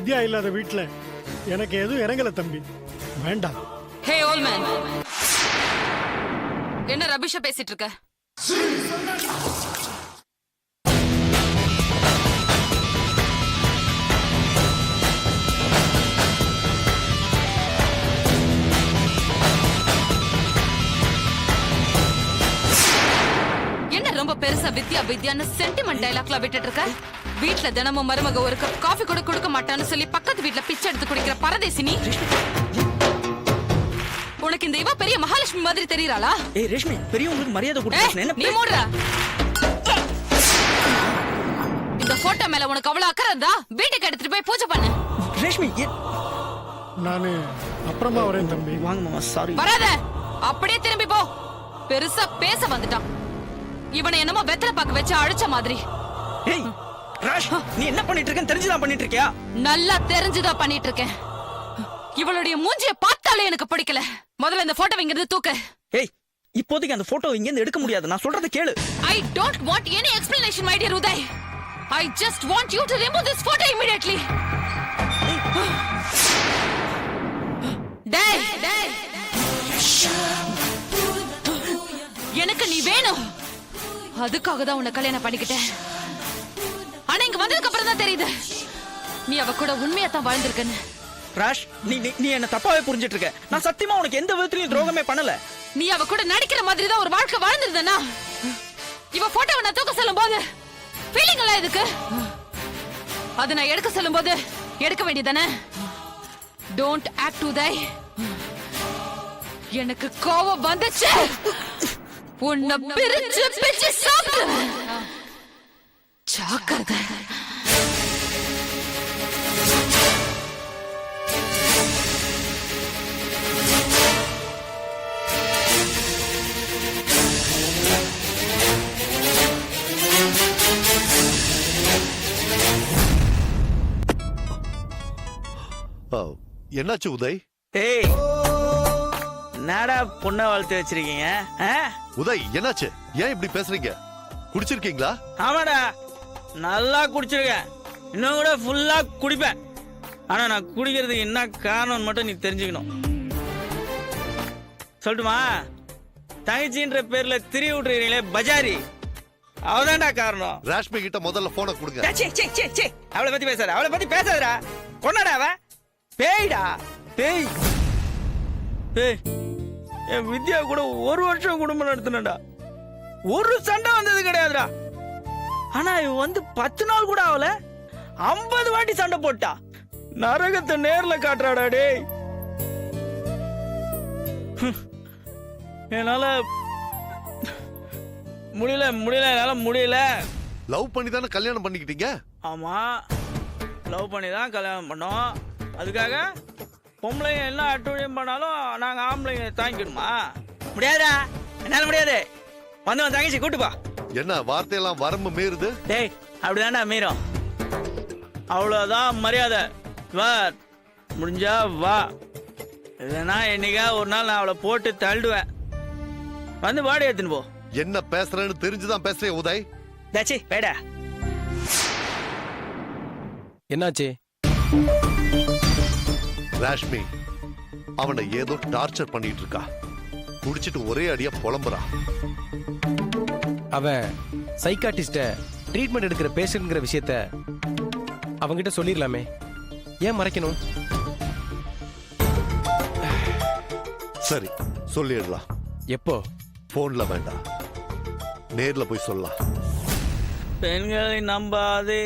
வித்யா இல்லாத வீட்டுல எனக்கு எதுவும் இறங்கல தம்பி, வேண்டாம். ஹே ஓல்ட் மேன், என்ன ரபிஷா பேசிட்டு இருக்க? என்ன ரொம்ப பெருசா வித்யா வித்யான்னு சென்டிமெண்ட் டைலாக்ல விட்டுட்டு இருக்க? வீட்ல தினமும் மருமக ஒரு கப் காஃபி கூட கொடுக்க மாட்டான்னு சொல்லி பக்கத்து வீட்ல பிச்சை எடுத்து குடிக்கிற பரதேசி நீ. உனக்கு இந்த இவ பெரிய மகாலட்சுமி மாதிரி தெரியறாளா? ஏய் ரேஷ்மி, பெரியவங்களுக்கு மரியாதை கொடுத்து நீ மூடுற. இந்த போட்டோ மேல உனக்கு அவ்வளவு அக்கறை இருந்தா வீட்டுக்கு எடுத்துட்டு போய் பூஜை பண்ணு. ரேஷ்மி, நானு அப்புறமா வரேன் தம்பி. வாங்க மாமா, சாரி. வராத, அப்படியே திரும்பி போ. பெருசா பேச வந்துட்டான். இவனை என்னமோ வெத்தலை பாக்க வச்சு அழைச்ச மாதிரி. ஏய் ராஷ், நீ என்ன பண்ணிட்டு இருக்கன்னு தெரிஞ்சுதான் பண்ணிட்டு இருக்கியா? நல்லா தெரிஞ்சுதான் பண்ணிட்டு இருக்கேன். இவளுடைய மூஞ்சிய பார்த்தாலே எனக்கு பிடிக்கல. முதல்ல இந்த போட்டோ இங்க இருந்து தூக்கு. ஏய், இப்போதைக்கு அந்த போட்டோ இங்க இருந்து எடுக்க முடியாது. நான் சொல்றத கேளு. I don't want any explanation, my dear Uday. I just want you to remove this photo immediately. டேய், எனக்கு நீ வேணும். அதுக்காக தான் உன்னை கல்யாணம் பண்ணிக்கிட்டேன். ஆனா இங்க வந்ததுக்கு அப்புறம் தான் தெரியுது நீ அவ கூட உண்மையா தான் வாழ்ந்திருக்கன்னு. ராஷ், நீ என்ன தப்பாவே புரிஞ்சிட்டு இருக்க. நான் சத்தியமா உனக்கு எந்த விதத்திலயும் துரோகமே பண்ணல. நீ அவ கூட நடிக்கிற மாதிரி தான் ஒரு வாழ்க்கை வாழ்ந்திருந்தனா? இவ போட்டோவை நான் தூக்க சொல்லும் போது ஃபீலிங் எல்லாம் எதுக்கு? அது நான் எடுக்க சொல்லும் போது எடுக்க வேண்டியதானே? Don't act Uday. எனக்கு கோவம் வந்துச்சு. உன்னை பிரிச்சு பிரிச்சு சாப்பிடுவேன். ஜாக்கிரதை. என்னாச்சு உதய்? ஏய், நாடா பொண்ணை வளர்த்து வச்சிருக்கீங்க? உதய் என்னாச்சு? ஏன் இப்படி பேசுறீங்க? குடிச்சிருக்கீங்களா? ஆமாடா, நல்லா குடிச்சிருக்கேன். இன்னும் கூட ஃபுல்லா குடிப்பேன். ஆனா நான் குடிக்கிறதுக்கு என்ன காரணம் மட்டும் நீ தெரிஞ்சுக்கணும். சொல்லட்டுமா? தங்கச்சின்ற பேர்ல திரி விட்டுறீங்களே பஜாரி, அவதான்டா காரணம். ராஷ்மி கிட்ட முதல்ல போனை கொடுங்க. அவளை பத்தி பேசாத, அவளை பத்தி பேசாதடா. கொண்டாடா அவ பேய்டா, பேய். பேய் என் வித்யா கூட ஒரு வருஷம் குடும்பம் நடத்தினடா. ஒரு சண்டை வந்தது கிடையாதுடா. ஆனா இவ வந்து 10 நாள் கூட ஆகல, 50 வாட்டி சண்டை போட்டா. நரகத்தை நேர்ல காட்டுறாடா டேய். என்னால முடியல. லவ் பண்ணி தானே கல்யாணம் பண்ணிக்கிட்டீங்க? ஆமா, லவ் பண்ணி தான் கல்யாணம் பண்ணோம். அதுக்காக பொம்பளைங்க என்ன அட்டுழியம் பண்ணாலும் நாங்க ஆம்பளைங்க தாங்கிக்கணுமா? முடியாதா, என்னால முடியாது. வந்து தங்கச்சி கூட்டுப்பா. என்ன வார்த்தையெல்லாம் வரம்பு மீறுது? டேய், அப்படிதான்டா மீறும். அவ்வளவுதான் மரியாதை. வா, முடிஞ்சா வா. இல்லைன்னா என்னைக்கா ஒரு நாள் நான் அவளை போட்டு தள்ளுவேன். வந்து பாடி எடுத்துன்னு போ. என்ன பேசுறேன்னு தெரிஞ்சுதான் பேசுறேன் உதய். தாச்சி பேடா. என்னாச்சு? ராஷ்மி அவனை ஏதோ டார்ச்சர் பண்ணிட்டு இருக்கா. குடிச்சிட்டு ஒரே அடியா புலம்புறா. அவன் சைக்காட்டிஸ்ட ட்ரீட்மெண்ட் எடுக்கிற பேஷண்ட்ங்கிற விஷயத்த அவங்கிட்ட சொல்லிடலாமே, ஏன் மறைக்கணும்? சரி, சொல்லிடலாம். எப்போ? போன்ல வேண்டாம், நேர்ல போய் சொல்லலாம். பெண்களை நம்பாதே,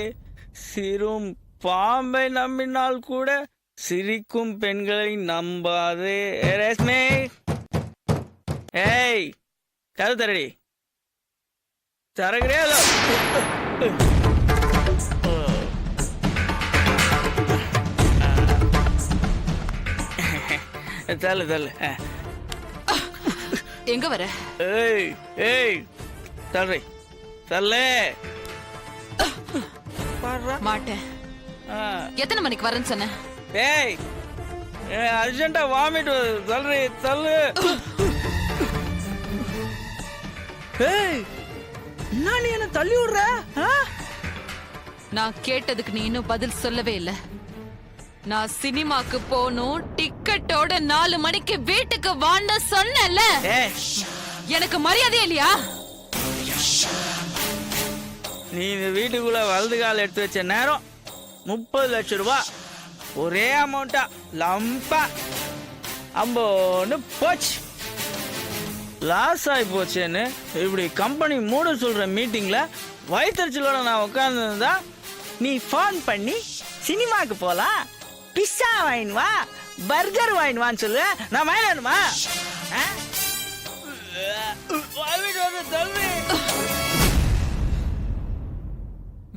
சிறும் பாம்பை நம்பினால் கூட சிரிக்கும் பெண்களை நம்பாதே. ரேஷ்மி, ஏய் கதை தரடி, தரகிறே. தள்ளு தள்ளு. எங்க வர? ஏய் ஏய் தள்ளு தள்ளு. மாட்டேன். எத்தனை மணிக்கு வரேன்னு சொன்ன? ஏய், அர்ஜென்ட்டா வாமிட் தள்ளு தள்ளு. ஏய், நான் நீ என்ன தள்ளி விடுற? நான் கேட்டதுக்கு நீ இன்னும் பதில் சொல்லவே இல்ல. நான் சினிமாக்கு போகணும், டிக்கெட்டோட 4 மணிக்கு வீட்டுக்கு வான்னு சொன்னேன்ல. ஏய், எனக்கு மரியாதை இல்லையா? நீ இந்த வீட்டுக்குள்ள வலது கால் எடுத்து வச்ச நேரம் 30 லட்சம் ரூபாய் ஒரே அமௌண்டா லம்பா அம்போன்னு போச்சு. லாஸ் ஆகி போச்சேன்னு இப்படி கம்பெனி மூட சொல்ற மீட்டிங்ல வயிற்றுச்சலோட நான் உட்காந்துருந்தா நீ ஃபோன் பண்ணி சினிமாக்கு போலாம், பிஸ்ஸா வாங்கினு வா, பர்கர் வாங்கினு வான்னு சொல்லு. நான் வாங்கினமா?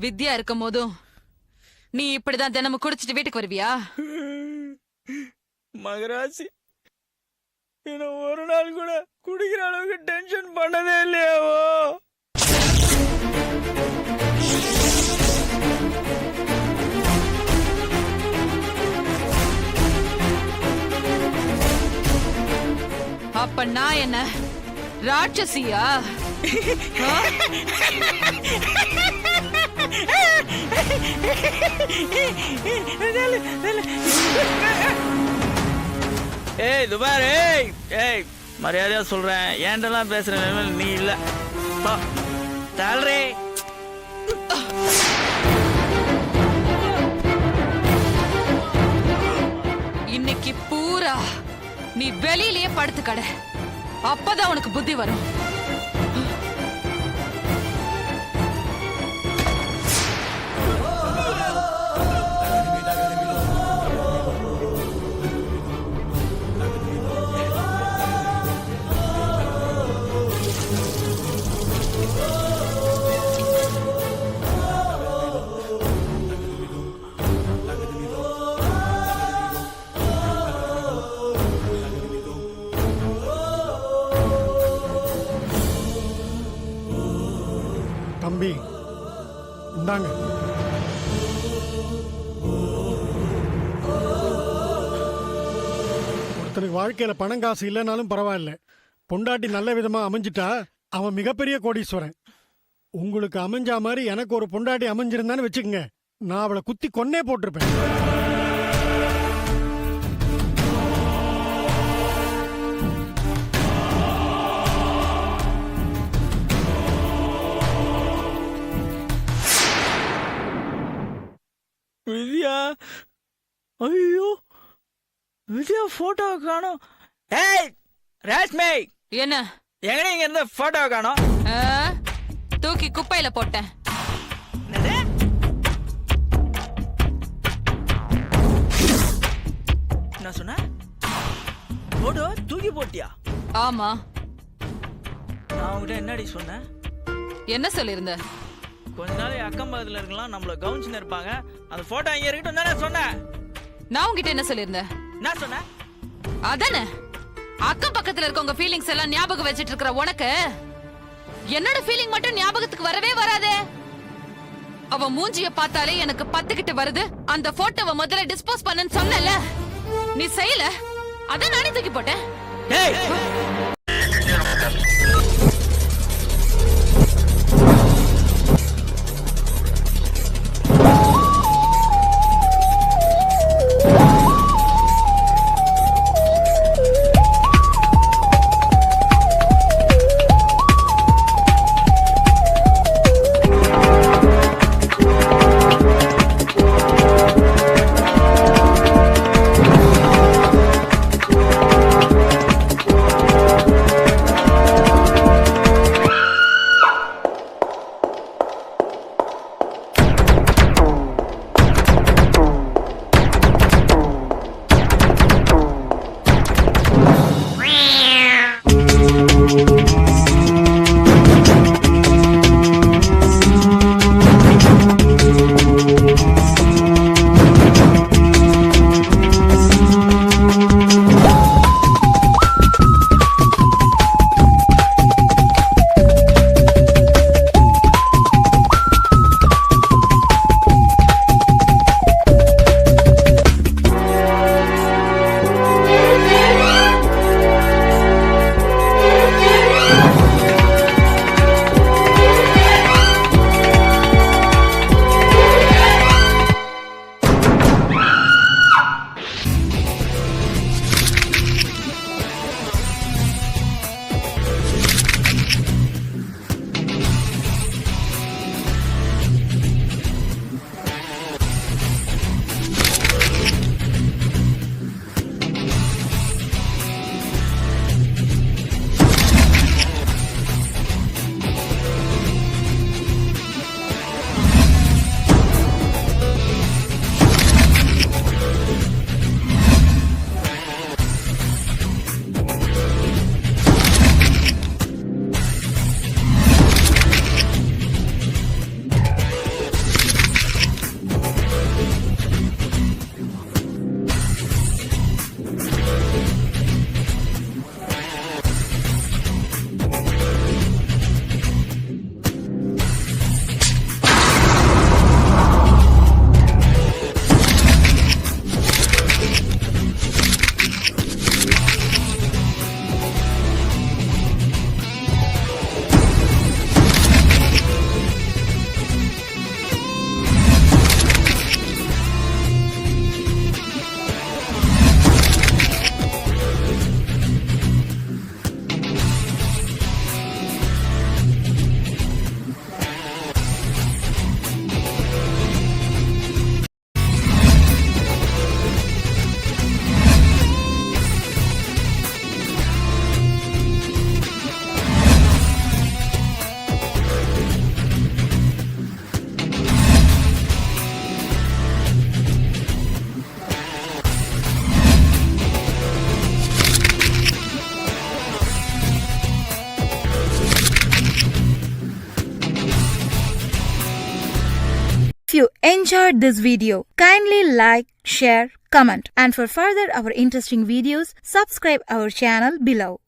வித்யா இருக்கும் போதும் நீ இப்படிதான் தினமும் குடிச்சிட்டு வீட்டுக்கு வருவியா? மகராசி என்ன ஒரு நாள் கூட குடிக்கிற அளவுக்கு டென்ஷன் பண்ணதே இல்லையாவோ? அப்ப நான் என்ன ராட்சசியா? ஏய் துபார், ஏய் மரியாதையா சொல்றேன், ஏன்டெல்லாம் பேசுற நிலைமையில நீ இல்ல. தாழ்றே. இன்னைக்கு பூரா நீ வெளியிலேயே படுத்து கடை, அப்பதான் உனக்கு புத்தி வரும். தம்பி இந்தாங்க. ஒருத்தனுக்கு வாழ்க்கையில பணம் காசு இல்லைனாலும் பரவாயில்ல, பொண்டாட்டி நல்ல விதமா அமைஞ்சிட்டா அவன் மிகப்பெரிய கோடீஸ்வரன். உங்களுக்கு அமைஞ்சா மாதிரி எனக்கு ஒரு பொண்டாட்டி அமைஞ்சிருந்தான்னு வச்சுக்கோங்க, நான் அவளை குத்தி கொன்னே போட்டிருப்பேன். வித்யா, ஐயோ வித்யா போட்டோ காணோம். ஏய் ரேஷ்மே, என்ன எங்க இங்க இருந்த போட்டோ காணோம்? தூக்கி குப்பையில போட்டேன். என்ன சொன்ன? போட்டோ தூக்கி போட்டியா? ஆமா. நான் உங்ககிட்ட என்னடி சொன்னேன்? என்ன சொல்லிருந்த? கொஞ்ச நாள் அக்கம் பக்கத்துல இருக்கலாம், நம்மள கவுன்சின்னு இருப்பாங்க, அந்த போட்டோ இங்க இருக்கட்டும் தானே சொன்னேன். நான் உங்ககிட்ட என்ன சொல்லிருந்தேன்? என்ன சொன்னேன்? அதானே, அக்கம் பக்கத்துல இருக்கவங்க ஃபீலிங்ஸ் எல்லாம் ஞாபகம் வச்சிட்டு இருக்கிற உனக்கு என்னோட ஃபீலிங் மட்டும் ஞாபகத்துக்கு வரவே வராதே. அவ மூஞ்சிய பார்த்தாலே எனக்கு பத்துக்கிட்டு வருது. அந்த போட்டோவை முதல்ல டிஸ்போஸ் பண்ணுன்னு சொன்னல, நீ செய்யல, அதான் நானே தூக்கி போட்டேன். enjoyed this video, kindly like, share, comment, and for further our interesting videos, subscribe our channel below.